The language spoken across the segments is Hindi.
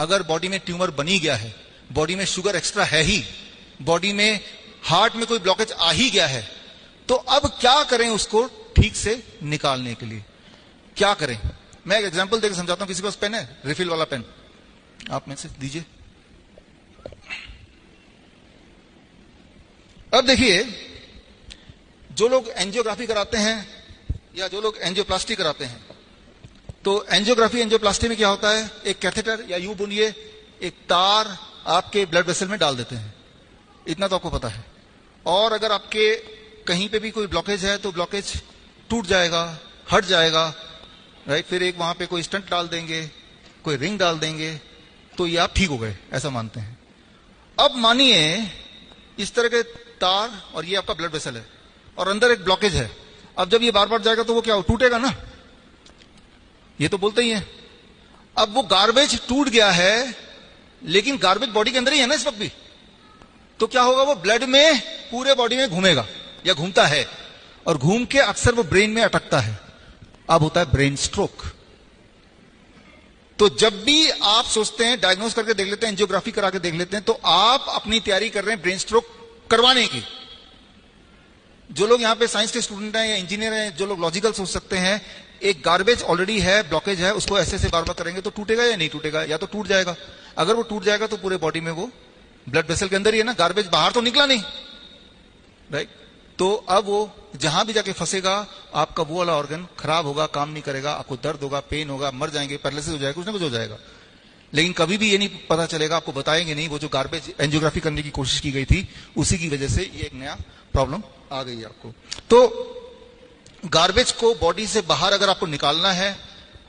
अगर बॉडी में ट्यूमर बनी गया है, बॉडी में शुगर एक्स्ट्रा है ही, बॉडी में हार्ट में कोई ब्लॉकेज आ ही गया है, तो अब क्या करें उसको ठीक से निकालने के लिए? क्या करें? मैं एक एग्जांपल देकर समझाता हूं। किसी के पास पेन है? रिफिल वाला पेन आप में से दीजिए। अब देखिए, जो लोग एंजियोग्राफी कराते हैं या जो लोग एंजियोप्लास्टी कराते हैं, तो एंजियोग्राफी एंजियोप्लास्टी में क्या होता है, एक कैथेटर या यूं बोलिए एक तार आपके ब्लड वेसल में डाल देते हैं, इतना तो आपको पता है। और अगर आपके कहीं पे भी कोई ब्लॉकेज है तो ब्लॉकेज टूट जाएगा, हट जाएगा, राइट। फिर एक वहां पे कोई स्टंट डाल देंगे, कोई रिंग डाल देंगे, तो ये आप ठीक हो गए, ऐसा मानते हैं। अब मानिए इस तरह के तार और ये आपका ब्लड वेसल है और अंदर एक ब्लॉकेज है। अब जब ये बार बार जाएगा तो वो क्या टूटेगा ना, ये तो बोलते ही है। अब वो गार्बेज टूट गया है, लेकिन गार्बेज बॉडी के अंदर ही है ना इस वक्त भी, तो क्या होगा, वो ब्लड में पूरे बॉडी में घूमेगा या घूमता है, और घूम के अक्सर वो ब्रेन में अटकता है। अब होता है ब्रेन स्ट्रोक। तो जब भी आप सोचते हैं, डायग्नोस करके देख लेते हैं, एंजियोग्राफी करा के देख लेते हैं, तो आप अपनी तैयारी कर रहे हैं ब्रेन स्ट्रोक करवाने की। जो लोग यहां पे साइंस के स्टूडेंट हैं या इंजीनियर हैं, जो लोग लॉजिकल सोच सकते हैं, एक गार्बेज ऑलरेडी है, ब्लॉकेज है, उसको ऐसे बार बार करेंगे तो टूटेगा या नहीं टूटेगा? या तो टूट जाएगा। अगर वो टूट जाएगा तो पूरे बॉडी में वो ब्लड वेसल के अंदर ही है ना, गार्बेज बाहर तो निकला नहीं, राइट। तो अब वो जहां भी जाके फंसेगा, आपका वो वाला ऑर्गन खराब होगा, काम नहीं करेगा, आपको दर्द होगा, पेन होगा, मर जाएंगे, पैरालिसिस हो जाएगा, कुछ ना कुछ हो जाएगा। लेकिन कभी भी ये नहीं पता चलेगा, आपको बताएंगे नहीं, वो जो गार्बेज एंजियोग्राफी करने की कोशिश की गई थी उसी की वजह से ये एक नया प्रॉब्लम आ गई है आपको। तो गार्बेज को बॉडी से बाहर अगर आपको निकालना है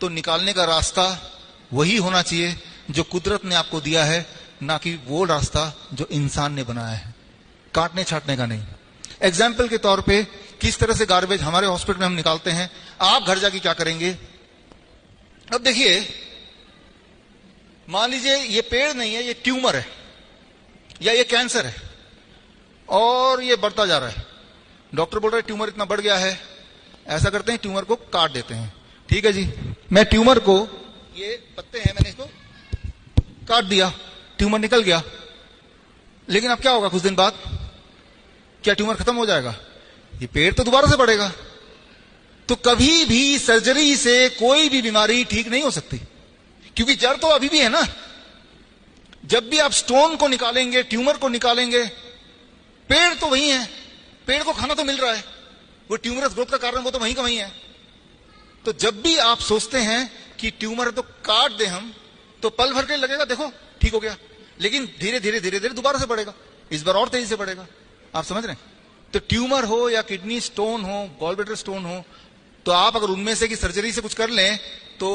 तो निकालने का रास्ता वही होना चाहिए जो कुदरत ने आपको दिया है, ना कि वो रास्ता जो इंसान ने बनाया है, काटने छाटने का नहीं। एग्जाम्पल के तौर पे किस तरह से गार्बेज हमारे हॉस्पिटल में हम निकालते हैं, आप घर जाके क्या करेंगे? अब देखिए, मान लीजिए ये पेड़ नहीं है, ये ट्यूमर है या ये कैंसर है और ये बढ़ता जा रहा है। डॉक्टर बोल रहा है ट्यूमर इतना बढ़ गया है, ऐसा करते हैं ट्यूमर को काट देते हैं। ठीक है जी, मैं ट्यूमर को, ये पत्ते हैं, मैंने इसको काट दिया, ट्यूमर निकल गया। लेकिन अब क्या होगा कुछ दिन बाद? क्या ट्यूमर खत्म हो जाएगा? ये पेड़ तो दोबारा से बढ़ेगा। तो कभी भी सर्जरी से कोई भी बीमारी ठीक नहीं हो सकती, क्योंकि जड़ तो अभी भी है ना। जब भी आप स्टोन को निकालेंगे, ट्यूमर को निकालेंगे, पेड़ तो वही है, पेड़ को खाना तो मिल रहा है, वो ट्यूमरस ग्रोथ का कारण वो तो वहीं का वहीं है। तो जब भी आप सोचते हैं कि ट्यूमर है तो काट दे हम, तो पल भर के लगेगा देखो ठीक हो गया, लेकिन धीरे धीरे धीरे धीरे दोबारा से बढ़ेगा, इस बार और तेजी से बढ़ेगा। आप समझ रहे हैं? तो ट्यूमर हो या किडनी स्टोन हो, गॉलब्लैडर स्टोन हो, तो आप अगर उनमें से की सर्जरी से कुछ कर लें तो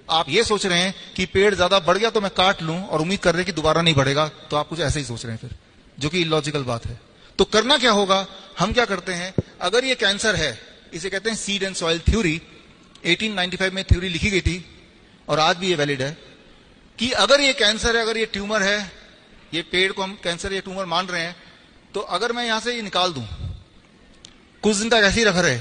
आप ये सोच रहे हैं कि पेड़ ज्यादा बढ़ गया तो मैं काट लूं और उम्मीद कर रहे हैं कि दोबारा नहीं बढ़ेगा, तो आप कुछ ऐसे ही सोच रहे हैं फिर, जो कि इलॉजिकल बात है। तो करना क्या होगा? हम क्या करते हैं, अगर ये कैंसर है, इसे कहते हैं सीड एंड सॉइल थ्योरी, 1895 में थ्योरी लिखी गई थी और आज भी ये वैलिड है कि अगर ये कैंसर है, अगर ये ट्यूमर है, ये पेड़ को हम कैंसर या ट्यूमर मान रहे हैं, तो अगर मैं यहां से ये निकाल दूं, कुछ दिन तक ऐसे ही रख रहे,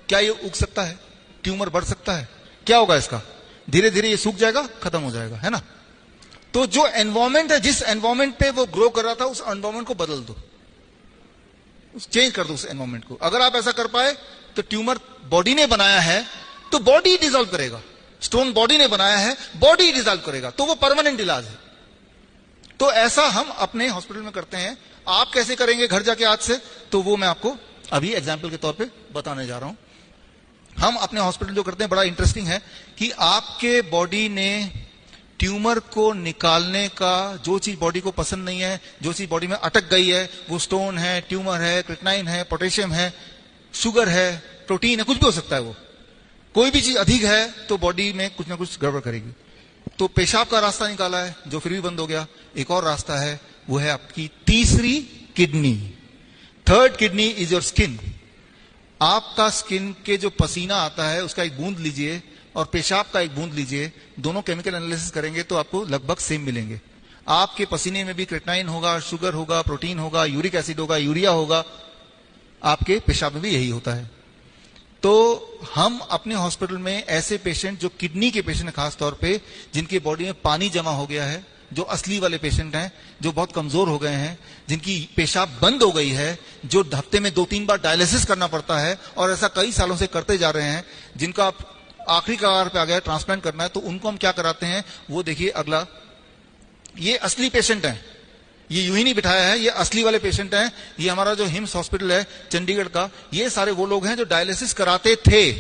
क्या ये उग सकता है? ट्यूमर बढ़ सकता है? क्या होगा इसका? धीरे धीरे ये सूख जाएगा, खत्म हो जाएगा, है ना। तो जो एनवायरमेंट है, जिस एनवायरमेंट पे वो ग्रो कर रहा था, उस एनवायरमेंट को बदल दो, चेंज कर दो उस एनवायरमेंट को। अगर आप ऐसा कर पाए तो ट्यूमर बॉडी ने बनाया है तो बॉडी डिसॉल्व करेगा, स्टोन बॉडी ने बनाया है, बॉडी डिसॉल्व करेगा, तो वो परमानेंट इलाज है। तो ऐसा हम अपने हॉस्पिटल में करते हैं। आप कैसे करेंगे घर जाके आज से, तो वो मैं आपको अभी एग्जाम्पल के तौर पे बताने जा रहा हूं। हम अपने हॉस्पिटल जो करते हैं, बड़ा इंटरेस्टिंग है कि आपके बॉडी ने ट्यूमर को निकालने का, जो चीज बॉडी को पसंद नहीं है, जो चीज बॉडी में अटक गई है, वो स्टोन है, ट्यूमर है, क्रिएटिनिन है, पोटेशियम है, शुगर है, प्रोटीन है, कुछ भी हो सकता है। वो कोई भी चीज अधिक है तो बॉडी में कुछ ना कुछ गड़बड़ करेगी। तो पेशाब का रास्ता निकाला है जो फिर भी बंद हो गया। एक और रास्ता है, वो है आपकी तीसरी kidney. Third kidney is your skin. आपका स्किन के जो पसीना आता है उसका एक बूंद लीजिए और पेशाब का एक बूंद लीजिए, दोनों केमिकल एनालिसिस करेंगे तो आपको लगभग सेम मिलेंगे। आपके पसीने में भी क्रिएटिनिन होगा, शुगर होगा, प्रोटीन होगा, यूरिक एसिड होगा, यूरिया होगा, आपके पेशाब में भी यही होता है। तो हम अपने हॉस्पिटल में ऐसे पेशेंट जो किडनी के पेशेंट हैं खास तौर पे, जिनकी बॉडी में पानी जमा हो गया है, जो असली वाले पेशेंट हैं, जो बहुत कमजोर हो गए हैं, जिनकी पेशाब बंद हो गई है, जो हफ्ते में 2-3 बार डायलिसिस करना पड़ता है और ऐसा कई सालों से करते जा रहे हैं, जिनका आखिरी कगार पे आ गया ट्रांसप्लांट करना है, तो उनको हम क्या कराते हैं वो देखिए अगला। ये असली पेशेंट हैं, ये यूं ही नहीं बिठाया है, ये असली वाले पेशेंट हैं। ये हमारा जो हिम्स हॉस्पिटल है चंडीगढ़ का, ये सारे वो लोग हैं जो डायलिसिस कराते थे।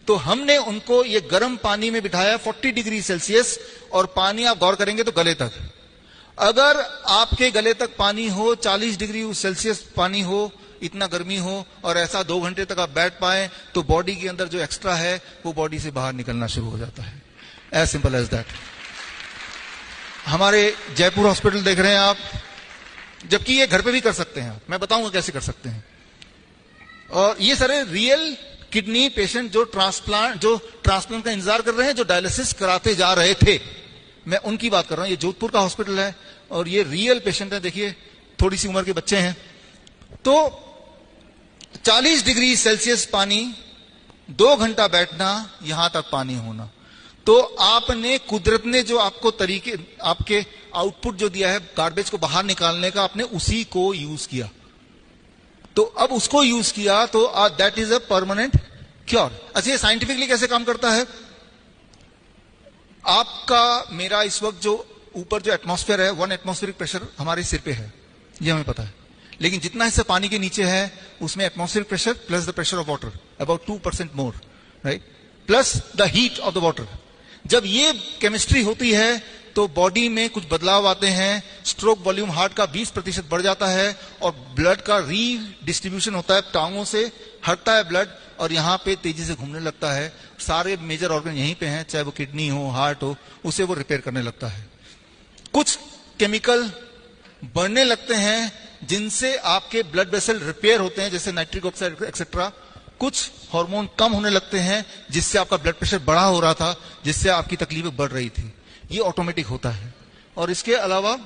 तो हमने उनको ये गर्म पानी में बिठाया 40 डिग्री सेल्सियस, और पानी आप गौर करेंगे तो गले तक। अगर आपके गले तक पानी हो, 40 डिग्री सेल्सियस पानी हो, इतना गर्मी हो, और ऐसा 2 घंटे तक आप बैठ पाए, तो बॉडी के अंदर जो एक्स्ट्रा है वो बॉडी से बाहर निकलना शुरू हो जाता है। As simple as that. हमारे जयपुर हॉस्पिटल देख रहे हैं आप, जबकि ये घर पे भी कर सकते हैं, मैं बताऊंगा कैसे कर सकते हैं। और ये सारे रियल किडनी पेशेंट जो ट्रांसप्लांट का इंतजार कर रहे हैं, जो डायलिसिस कराते जा रहे थे, मैं उनकी बात कर रहा हूं। ये जोधपुर का हॉस्पिटल है और ये रियल पेशेंट है। देखिए थोड़ी सी उम्र के बच्चे हैं। तो 40 डिग्री सेल्सियस पानी, 2 घंटा बैठना, यहां तक पानी होना। तो आपने, कुदरत ने जो आपको तरीके, आपके आउटपुट जो दिया है गार्बेज को बाहर निकालने का, आपने उसी को यूज किया। तो अब उसको यूज किया तो that is a permanent cure. अच्छा, ये साइंटिफिकली कैसे काम करता है? आपका, मेरा इस वक्त जो ऊपर जो एटमॉस्फेयर है, 1 एटमॉस्फेरिक प्रेशर हमारे सिर पे है, ये हमें पता है। लेकिन जितना हिस्सा पानी के नीचे है उसमें atmospheric pressure plus the pressure of water about 2% more, right, plus the heat of the water. जब ये केमिस्ट्री होती है तो बॉडी में कुछ बदलाव आते हैं। स्ट्रोक वॉल्यूम हार्ट का 20% बढ़ जाता है, और ब्लड का रीडिस्ट्रीब्यूशन होता है, टांगों से हटता है ब्लड और यहां पे तेजी से घूमने लगता है। सारे मेजर ऑर्गन यहीं पे हैं, चाहे वो किडनी हो, हार्ट हो, उसे वो रिपेयर करने लगता है। कुछ केमिकल बढ़ने लगते हैं जिनसे आपके ब्लड वेसल रिपेयर होते हैं, जैसे नाइट्रिक ऑक्साइड एक्सेट्रा। कुछ हार्मोन कम होने लगते हैं जिससे आपका ब्लड प्रेशर बढ़ा हो रहा था, जिससे आपकी तकलीफें बढ़ रही थी। ये ऑटोमेटिक होता है। और इसके अलावा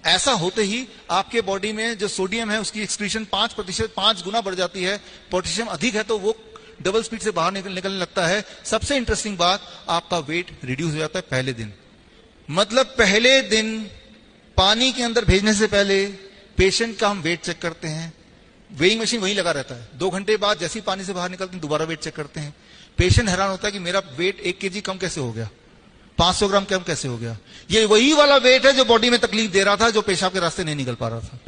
ऐसा होते ही आपके बॉडी में जो सोडियम है उसकी एक्सक्रीशन 5 गुना बढ़ जाती है। पोटेशियम अधिक है तो वो डबल स्पीड से बाहर निकलने लगता है। सबसे इंटरेस्टिंग बात, आपका वेट रिड्यूस हो जाता है पहले दिन। मतलब पहले दिन पानी के अंदर भेजने से पहले पेशेंट का हम वेट चेक करते हैं। वेइंग मशीन वहीं लगा रहता है। 2 घंटे बाद जैसे ही पानी से बाहर निकलते हैं दोबारा वेट चेक करते हैं। पेशेंट हैरान होता है कि मेरा वेट 1 kg कम कैसे हो गया, 500 ग्राम कम कैसे हो गया। ये वही वाला वेट है जो बॉडी में तकलीफ दे रहा था, जो पेशाब के रास्ते नहीं निकल पा रहा था।